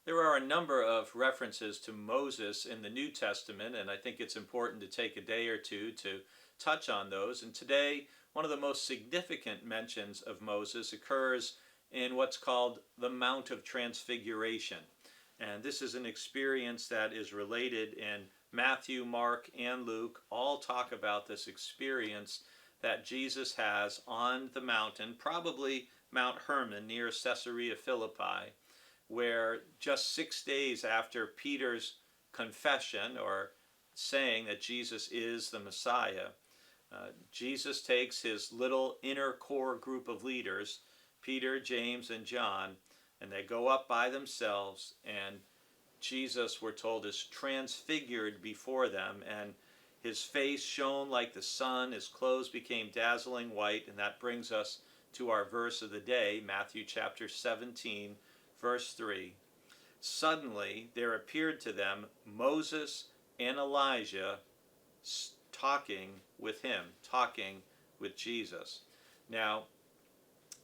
There are a number of references to Moses in the New Testament, and I think it's important to take a day or two to touch on those. And today, one of the most significant mentions of Moses occurs in what's called the Mount of Transfiguration. And this is an experience that is related in Matthew, Mark, and Luke. All talk about this experience that Jesus has on the mountain, probably Mount Hermon near Caesarea Philippi, where just 6 days after Peter's confession, or saying that Jesus is the Messiah, Jesus takes his little inner core group of leaders, Peter, James, and John, and they go up by themselves, and Jesus, we're told, is transfigured before them, and his face shone like the sun, his clothes became dazzling white, and that brings us to our verse of the day, Matthew chapter 17, verse 3. Suddenly there appeared to them Moses and Elijah talking with Jesus. Now,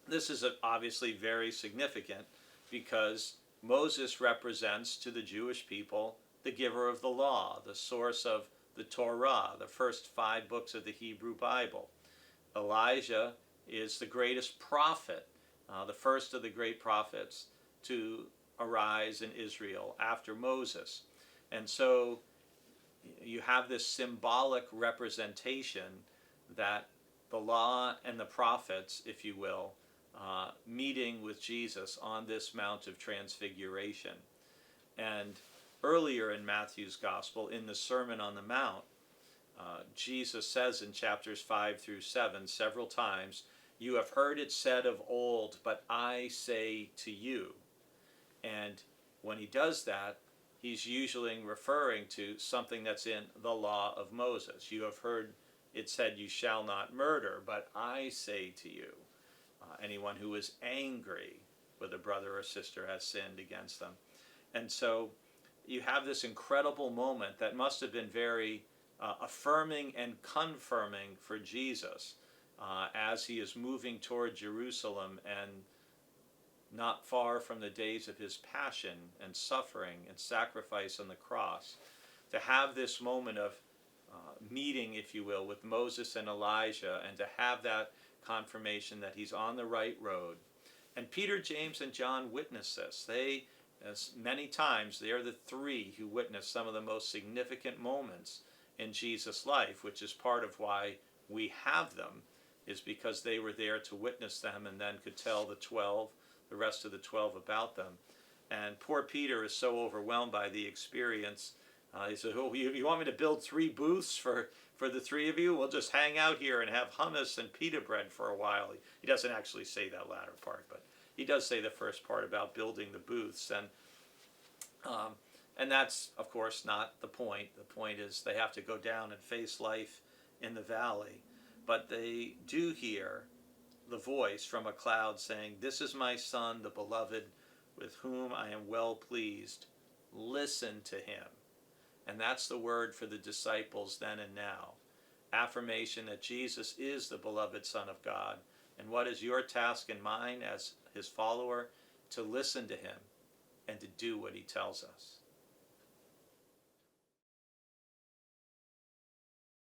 this is obviously very significant because Moses represents to the Jewish people the giver of the law, the source of the Torah, the first 5 books of the Hebrew Bible. Elijah is the greatest prophet, the first of the great prophets to arise in Israel after Moses. And so you have this symbolic representation that the law and the prophets, if you will, meeting with Jesus on this Mount of Transfiguration. And earlier in Matthew's Gospel, in the Sermon on the Mount, Jesus says in chapters 5 through 7 several times, "You have heard it said of old, but I say to you." And when he does that, he's usually referring to something that's in the law of Moses. "You have heard it said you shall not murder, but I say to you." Anyone who is angry with a brother or sister has sinned against them. And so you have this incredible moment that must have been very affirming and confirming for Jesus as he is moving toward Jerusalem, and not far from the days of his passion and suffering and sacrifice on the cross, to have this moment of meeting, if you will, with Moses and Elijah, and to have that confirmation that he's on the right road. And Peter, James, and John witness this. They, as many times, they are the 3 who witness some of the most significant moments in Jesus' life, which is part of why we have them, is because they were there to witness them and then could tell the rest of the 12 about them. And poor Peter is so overwhelmed by the experience. He said, "Oh, you want me to build 3 booths for the 3 of you? We'll just hang out here and have hummus and pita bread for a while." He doesn't actually say that latter part, but he does say the first part about building the booths. And that's, of course, not the point. The point is they have to go down and face life in the valley. But they do hear the voice from a cloud saying, "This is my son, the beloved, with whom I am well pleased. Listen to him." And that's the word for the disciples then and now. Affirmation that Jesus is the beloved Son of God. And what is your task and mine as his follower? To listen to him and to do what he tells us.